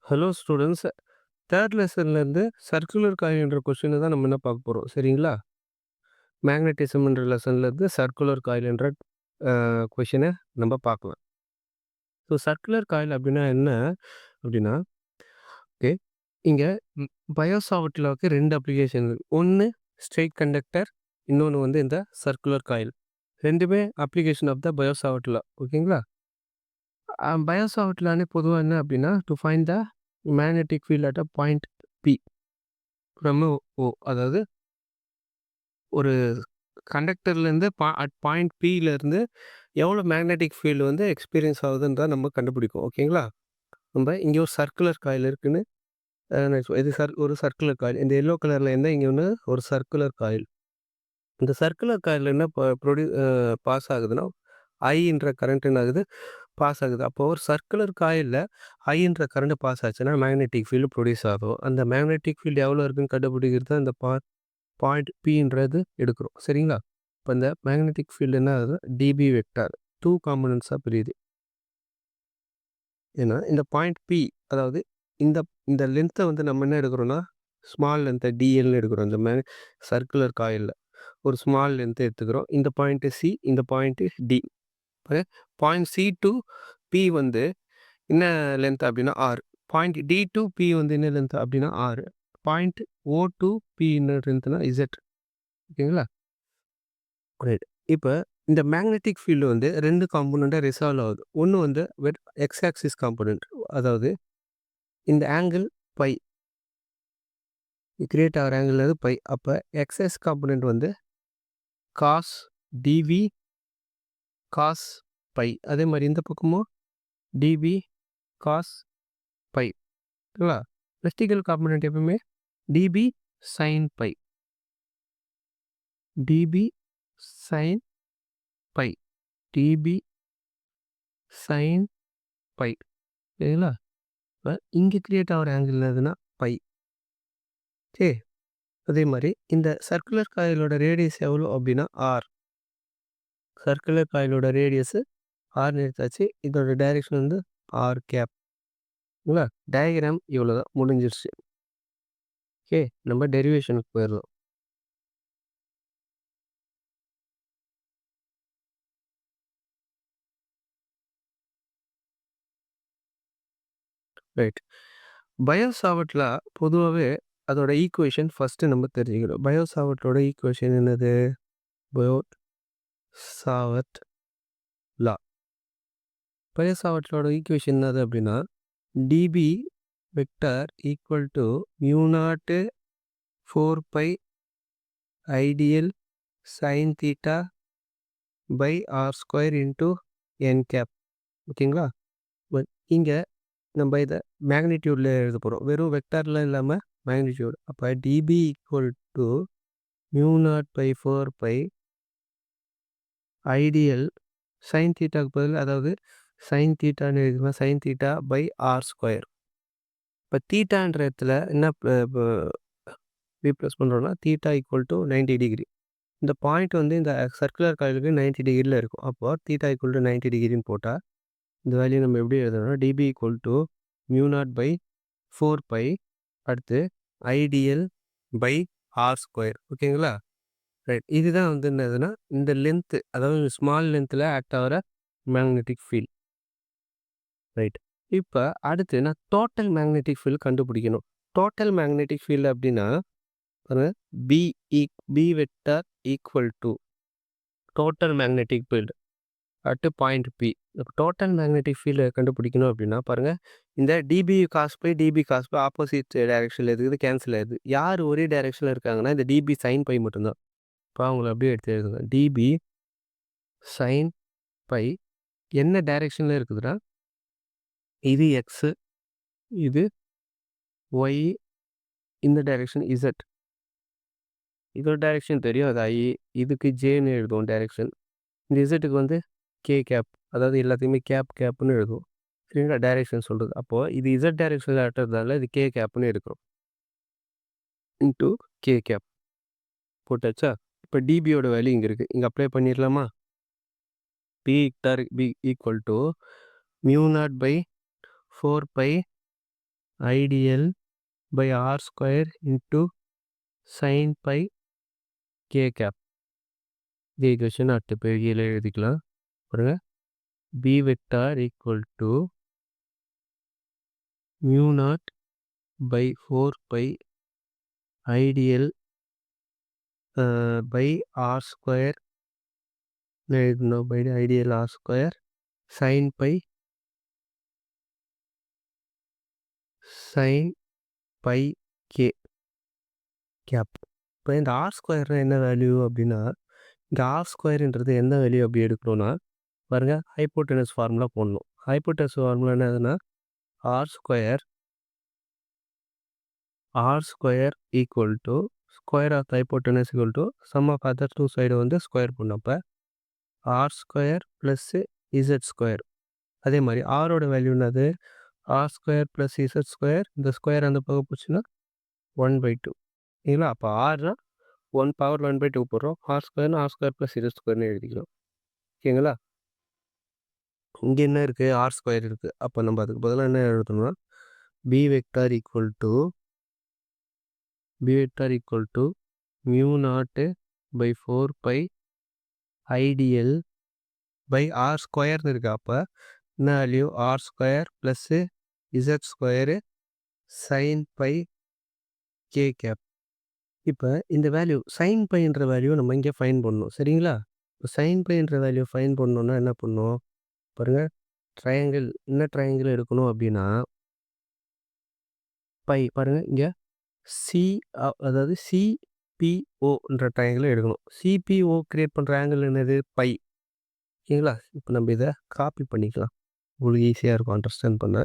Hello students. 3 லெசன்லேருந்து circular coil என்ற கொஸ்டினை தான் நம்ம என்ன பார்க்க போகிறோம், சரிங்களா? மேக்னட்டிசம் என்ற லெசன்லேருந்து சர்க்குலர் காயில் என்ற கொஷினை நம்ம பார்க்கலாம். ஸோ சர்க்குலர் காயில் அப்படின்னா என்ன அப்படின்னா, ஓகே, இங்கே பயோசாவர்ட்லாவுக்கு 2 அப்ளிகேஷன் இருக்குது. ஒன்று ஸ்ட்ரெயிட் கண்டக்டர், இன்னொன்று வந்து இந்த சர்க்குலர் காயில். ரெண்டுமே அப்ளிகேஷன் ஆஃப் த பயோசாவர்ட்லா, ஓகேங்களா? பயோசாவர்ட்லானே பொதுவாக என்ன அப்படின்னா, to find the magnetic field at a point P from O, அதாவது ஒரு கண்டக்டர்லேருந்து அட் பாயிண்ட் பியிலேருந்து எவ்வளோ மேக்னெட்டிக் ஃபீல்டு வந்து எக்ஸ்பீரியன்ஸ் ஆகுதுன்னு தான் நம்ம கண்டுபிடிக்கும், ஓகேங்களா? நம்ம இங்கே ஒரு சர்க்குலர் காயில் இருக்குன்னு இது ஒரு சர்க்குலர் காயில். இந்த எல்லோ கலரில் இருந்தால் இங்கே ஒன்று ஒரு சர்க்குலர் காயில். இந்த சர்க்குலர் காயில் என்ன பாஸ் ஆகுதுன்னா, ஐன்ற கரண்ட் என்ன ஆகுது, பாஸ் ஆகுது. அப்போ ஒரு சர்க்குலர் காயிலில் ஐன்ற கரண்ட் பாஸ் ஆச்சுன்னா மேக்னெட்டிக் ஃபீல்டு ப்ரொடியூஸ் ஆகும். அந்த மேக்னெட்டிக் ஃபீல்டு எவ்வளோ இருக்குன்னு கண்டுபிடிக்கிறது தான் இந்த பாயிண்ட் பின்றது எடுக்கிறோம், சரிங்களா? இப்போ இந்த மேக்னெட்டிக் ஃபீல்டு என்ன ஆகுது, டிபி வெக்டார் 2 காம்பனன்ட்ஸாக பிரியுது. ஏன்னா இந்த பாயிண்ட் பி, அதாவது இந்த இந்த லென்த்தை வந்து நம்ம என்ன எடுக்கிறோன்னா, ஸ்மால் லென்த்தை டிஎல்னு எடுக்கிறோம். இந்த சர்க்குலர் காயிலில் ஒரு ஸ்மால் லென்த்தை எடுத்துக்கிறோம். இந்த பாயிண்ட்டு சி, இந்த point D. Point C to P வந்து என்ன லென்த் அப்படின்னா R. Point D to P வந்து என்ன லென்த் அப்படின்னா R. Point O to P என்ன லென்த்னா இசட், ஓகேங்களா? ரைட். இப்போ இந்த மேக்னெட்டிக் ஃபீல்டு வந்து 2 காம்போனண்ட்டாக ரிசால்வ் ஆகுது. ஒன்று வந்து எக்ஸ் ஆக்சிஸ் காம்போனண்ட், அதாவது இந்த ஆங்கிள் பை கிரியேட் ஆகிற ஆங்கிள் அது பை. அப்போ எக்ஸ்எஸ் காம்போனண்ட் வந்து காஸ் டிவி காஸ் பை. அதே மாதிரி இந்த பக்கமும் டிவி காஸ் பை, ஓகேங்களா? வெர்டிகல் காம்போனண்ட் எப்பவுமே dB sine phi, dB sine phi, dB sine phi, சரிங்களா? இப்போ இங்கே கிரியேட் ஆகிற ஆங்கிள் எதுனா பை. சரி, அதே மாதிரி இந்த சர்க்குலர் காயிலோட ரேடியஸ் எவ்வளோ அப்படின்னா ஆர். சர்க்குலர் காயிலோட ரேடியஸு ஆர்னு எடுத்தாச்சு. இதோட டைரெக்ஷன் வந்து ஆர் கேப், ஓகேங்களா? டயக்ராம் இவ்வளோ தான், முடிஞ்சிருச்சு. ஓகே, நம்ம டெரிவேஷனுக்கு போயிடலாம். ரைட். பயோசாவர்ட்லா பொதுவாகவே அதோட ஈக்குவேஷன் ஃபஸ்ட்டு நம்ம தெரிஞ்சுக்கணும். பயோசாவர்ட்டோட ஈக்குவேஷன் என்னது? பயோசாவர்ட் லா. பயோசாவர்ட்டோட ஈக்குவேஷன் என்னது அப்படின்னா, dB vector equal to mu naught 4 pi I dl sine theta by R square into N cap, ஓகேங்களா? பட் இங்கே நம்ம இதை மேக்னிடியூடில் எழுத போகிறோம், வெறும் வெக்டாரில் இல்லாமல் மேக்னிடியூட். அப்போ dB equal to mu naught by 4 pi I dl sine தீட்டாக்கு பதில், அதாவது சைன் தீட்டான்னு எழுதிக்கலாம், sine theta by R square. இப்போ தீட்டான்ற இடத்துல என்ன ரீப்ளேஸ் பண்ணுறோன்னா, தீட்டா ஈக்குவல் டு 90 டிகிரி. இந்த பாயிண்ட் வந்து இந்த சர்க்குலர் காயிலுக்கு 90 டிகிரியில் இருக்கும். அப்போ தீட்டா ஈக்குவல் டு 90 டிகிரின்னு போட்டால் இந்த வேல்யூ நம்ம எப்படி எழுதணும்னா, dB equal to mu naught by 4 pi அடுத்து ஐடியல் பை ஆர் ஸ்கொயர், ஓகேங்களா? ரைட். இதுதான் வந்து என்னதுன்னா இந்த லென்த்து, அதாவது ஸ்மால் லென்த்தில் ஆக்ட் ஆகிற மேக்னெட்டிக் ஃபீல்ட். ரைட். இப்போ அடுத்து நான் டோட்டல் மேக்னெட்டிக் ஃபீல்டு கண்டுபிடிக்கணும். டோட்டல் மேக்னெட்டிக் ஃபீல்டு அப்படின்னா B B vector equal to total magnetic field at point P. Total magnetic ஃபீல்டை கண்டுபிடிக்கணும் அப்படின்னா பாருங்கள், இந்த dB cos phi dB cos phi opposite டைரெக்ஷனில் இருக்குது, கேன்சல் ஆகுது. யார் ஒரே டைரெக்ஷனில் இருக்காங்கன்னா இந்த டிபி சைன் பை மட்டும்தான். இப்போ அவங்கள அப்படியே எடுத்து எழுதுங்க. டிபி சைன் பை என்ன டைரெக்ஷனில் இருக்குதுன்னா, இது எக்ஸு, இது ஒய், இந்த டைரெக்ஷன் இசட். இதோட டைரெக்ஷன் தெரியும், அது ஐ. இதுக்கு ஜேன்னு எழுதுவோம் டைரெக்ஷன். இந்த இசட்டுக்கு வந்து கே கேப், அதாவது எல்லாத்தையுமே கேப்னு எழுதுவோம், சரிங்களா? டைரெக்ஷன் சொல்கிறது. அப்போது இது இசட் டைரெக்ஷனில் ஆட்டுறதுனால இது கே கேப்னு எடுக்கிறோம், இன்ட்டு கே கேப் போட்டாச்சா? இப்போ டிபியோட வேல்யூ இங்கே இருக்குது, இங்கே அப்ளை பண்ணிடலாமா? B equal to mu naught by 4 pi I dl by R square into sine phi k cap. இதே ஈக்குவேஷன் அடுத்த பேஜில் எழுதிக்கலாம். பாருங்க, B vector equal to mu naught by 4 pi I dl by R square எழுதணும். Pi I dl r square sine phi k cap. இப்போ இந்த R ஸ்கொயர்னா என்ன value அப்படின்னா, இந்த ஆர் ஸ்கொயர்ன்றது என்ன வேல்யூ அப்படி எடுக்கணும்னா, பாருங்க, ஹைப்போட்டெனஸ் ஃபார்முலா போடணும். ஹைப்போட்டெனஸ் ஃபார்முலா என்னதுன்னா, r square equal to square of hypotenuse equal to sum of other two side வந்து ஸ்கொயர் பண்ணப்போ r square plus z square. அதே மாதிரி ஆரோட வேல்யூ என்னது, r square plus z square. இந்த ஸ்கொயர் அந்த பக்கம் போச்சுன்னா 1/2. சரிங்களா? அப்போ ஆர்னா 1 பவர் 1/2 போடுறோம். ஆர் ஸ்கொயர்னா ஆர் ஸ்கொயர் ப்ளஸ் இசட் ஸ்கொயர்னு எழுதிக்கிறோம். ஓகேங்களா? இங்கே என்ன இருக்குது, ஆர் ஸ்கொயர் இருக்குது. அப்போ நம்ம அதுக்கு பதிலாக என்ன எழுதணும்னா, B vector equal to mu naught by 4 pi I dl by r ஸ்கொயர்னு இருக்கு. அப்போ என்ன value, r square plus z square sine phi k cap. இப்போ இந்த வேல்யூ சைன் பைன்ற வேல்யூ நம்ம இங்கே ஃபைன் பண்ணணும். சரிங்களா? இப்போ சைன் பைன்ற வேல்யூ ஃபைன் பண்ணணுன்னா என்ன பண்ணணும், பாருங்கள், ட்ரையாங்கிள் என்ன ட்ரையாங்கிள் எடுக்கணும் அப்படின்னா, பை பாருங்கள் இங்கே அதாவது சிபிஓன்ற ட்ரையாங்கிள் எடுக்கணும். சிபிஓ கிரியேட் பண்ணுற ஆங்கிள் என்னது, பை. ஓகேங்களா? இப்போ நம்ம இதை காப்பி பண்ணிக்கலாம், உங்களுக்கு ஈஸியாக இருக்கும் அண்டர்ஸ்டாண்ட் பண்ண.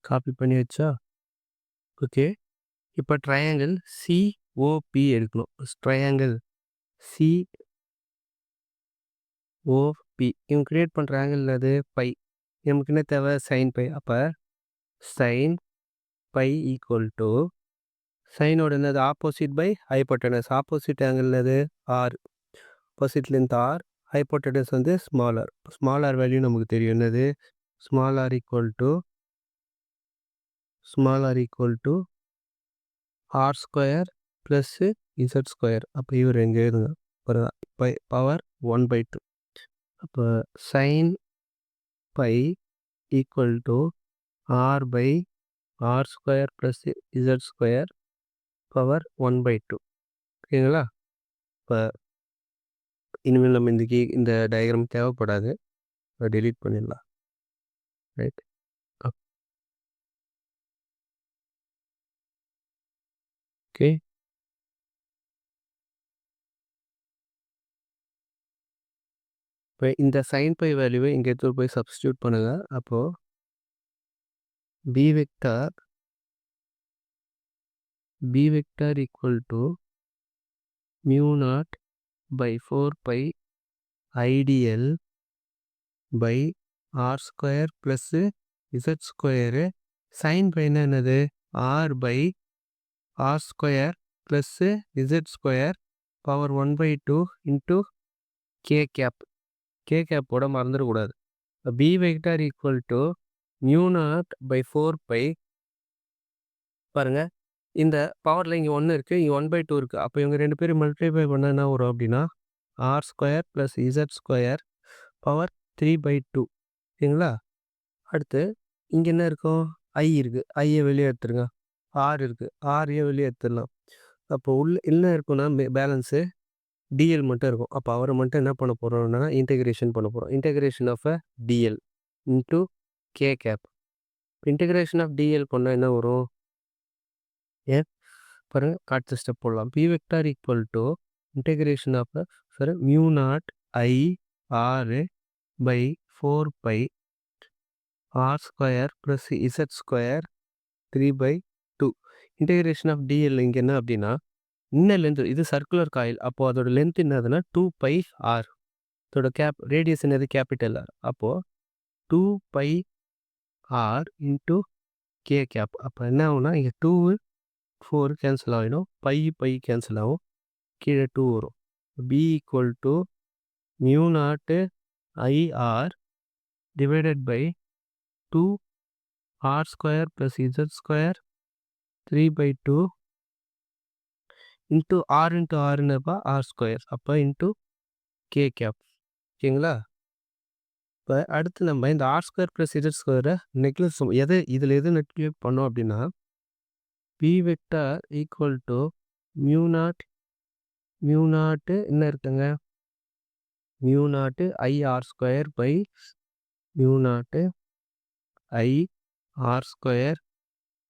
காப்பி பண்ணி வச்சா ஓகே. இப்போ ட்ரையாங்கிள் சிஓபி எடுக்கணும். ட்ரையாங்கிள் சிஓபி இவங்க கிரியேட் பண்ணுற ஆங்கிள் அது பை. நமக்கு என்ன தேவை, சைன் பை. அப்போ சைன் பை ஈக்குவல் டு சைனோட என்னது, opposite by hypotenuse. Opposite angle என்னது, R. Opposite length R, hypotenuse வந்து ஸ்மால் ஆர் வேல்யூ நமக்கு தெரியும். என்னது, small R equal to R square plus Z square. அப்போ இவர் எங்கே எழுதுங்க, பவர் 1/2. அப்போ sine phi equal to R by R square plus z square power 1/2. ஓகேங்களா? இப்போ இனிமேல் நம்ம இந்த டயக்ராம் தேவைப்படாது, டெலீட் பண்ணிடலாம். ரைட். ஓகே. இப்போ இந்த சைன் பை வேல்யூவை இங்கே எடுத்து போய் சப்ஸ்டியூட் பண்ணுங்கள். அப்போது B vector equal to mu naught by 4 pi I dl by R square plus z square sine பைனா என்னது, r by R square plus Z square power 1/2 into k cap. K கேப்போட மறந்துடக்கூடாது. B vector equal to mu naught by 4 pi, பாருங்கள், இந்த பவரில் இங்கே 1 இருக்குது, இங்கே 1/2 இருக்குது. அப்போ இவங்க ரெண்டு பேரும் மல்டிப்ளை பண்ணால் என்ன வரும் அப்படின்னா, r square plus z square power 3/2. சரிங்களா? அடுத்து இங்கே என்ன இருக்கும், ஐ இருக்குது, ஐயை வெளியே எடுத்துருங்க. ஆர் இருக்குது, ஆரையே வெளியே எடுத்துடலாம். அப்போ என்ன இருக்குன்னா பேலன்ஸு டிஎல் மட்டும் இருக்கும். அப்போ அவரை மட்டும் என்ன பண்ண போகிறோம்னா இன்டெகிரேஷன் பண்ண போகிறோம். Integration of a d l into k cap. Integration of d l பண்ணால் என்ன வரும், பாருங்கள், அடுத்த ஸ்டெப் போடலாம். B vector equal to integration of mu naught i r by 4 by R square plus z square 3/2. Integration of d l இங்கே என்ன அப்படின்னா, inner length இது சர்க்குலர் காயில். அப்போ அதோட லென்த் என்னதுன்னா 2πr. இதோட ரேடியஸ் என்னது கேப்பிட்டல் ஆர். அப்போ 2πr இன்டூ கே கேப். அப்போ என்ன ஆகும்னா இங்கே 2 4 கேன்சல் ஆகிடும். பை கேன்சல் ஆகும். கீழே 2 வரும். B equal to mu naught I r divided by 2r square plus z square 3/2 into r into ஆர்னப்பா ஆர் ஸ்கொயர். அப்போ இன்ட்டு கே கேப். ஓகேங்களா? இப்போ அடுத்து நம்ம இந்த ஆர் ஸ்கொயர் ப்ளஸ் இசட் ஸ்கொயரை நெக்லெக்ட் இதில் எது நெக்லெக்ட் பண்ணோம் அப்படின்னா B vector equal to mu naught என்ன இருக்குங்க mu naught IR square by mu naught IR square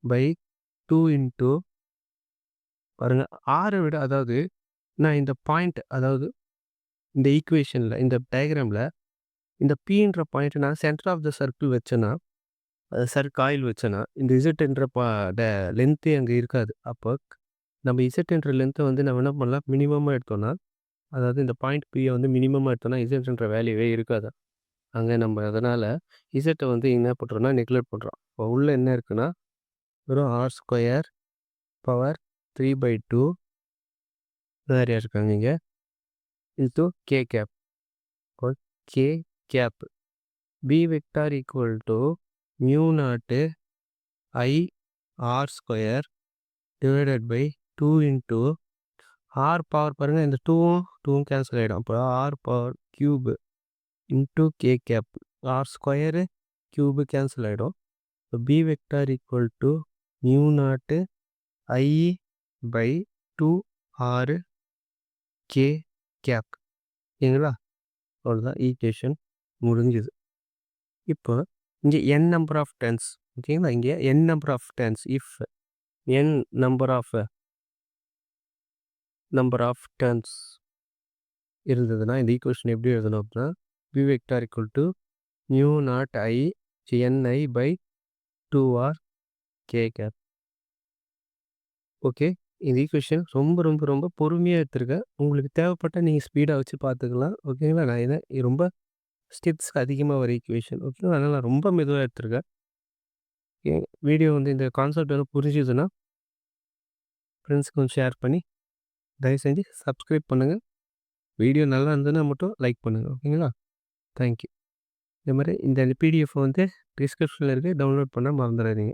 by 2 into பாருங்கள் ஆரை விட, அதாவது நான் இந்த பாயிண்ட், அதாவது இந்த ஈக்குவேஷனில் இந்த டயக்ராமில் இந்த பீன்ற பாயிண்ட் நான் சென்டர் ஆஃப் த சர்க்கிள் வச்சேன்னா காயில் வச்சேன்னா இந்த இசட்ன்ற லென்த்தே அங்கே இருக்காது. அப்போ நம்ம இசட்ன்ற லென்த்தை வந்து நம்ம என்ன பண்ணலாம், மினிமமாக எடுத்தோம்னா, அதாவது இந்த பாயிண்ட் பியை வந்து மினிமமாக எடுத்தோம்னா இசட்ன்ற வேல்யூவே இருக்காது அங்கே. நம்ம அதனால் இசட்டை வந்து என்ன பண்ணுறோம்னா நெக்லெக்ட் பண்ணுறோம். இப்போ உள்ளே என்ன இருக்குன்னா வெறும் ஆர் ஸ்கொயர் பவர் 3/2 நிறையா இருக்காங்க இங்கே into k cap. K cap b vector equal to mu naught IR square divided by 2 into r power பாருங்கள், இந்த டூவும் கேன்சல் ஆகிடும். அப்போ r power cube into k cap. R square cube cancel ஆகிடும். இப்போ b vector equal to mu naught i by 2r k cap. ஓகேங்களா? அவ்வளோதான், equation முடிஞ்சுது. இப்போ இங்கே n நம்பர் ஆஃப் டர்ன்ஸ். ஓகேங்களா? இங்கே n number of turns. If n number of turns இருந்ததுன்னா இந்த ஈக்குவேஷன் எப்படி எழுதணும் அப்படின்னா B vector equal to mu naught i ni by 2r k cap. Okay, இந்த ஈக்குவேஷன் ரொம்ப ரொம்ப ரொம்ப பொறுமையாக எடுத்துருக்கேன். உங்களுக்கு தேவைப்பட்டால் நீங்கள் ஸ்பீடாக வச்சு பார்த்துக்கலாம். ஓகேங்களா? நான் இதை ரொம்ப ஸ்டெப்ஸ் அதிகமாக வர ஈக்குவேஷன். ஓகேங்களா? அதனால் நான் ரொம்ப மெதுவாக எடுத்துருக்கேன். வீடியோ வந்து இந்த கான்செப்ட் வந்து புரிஞ்சுதுன்னா ஃப்ரெண்ட்ஸ்க்கு கொஞ்சம் ஷேர் பண்ணி தயவு செஞ்சு சப்ஸ்கிரைப் பண்ணுங்கள். வீடியோ நல்லா இருந்ததுன்னா மட்டும் லைக் பண்ணுங்கள். ஓகேங்களா? தேங்க்யூ. இந்த மாதிரி இந்த பிடிஎஃப் வந்து டிஸ்கிரிப்ஷனில் இருக்குது, டவுன்லோட் பண்ண மறந்துடாதீங்க.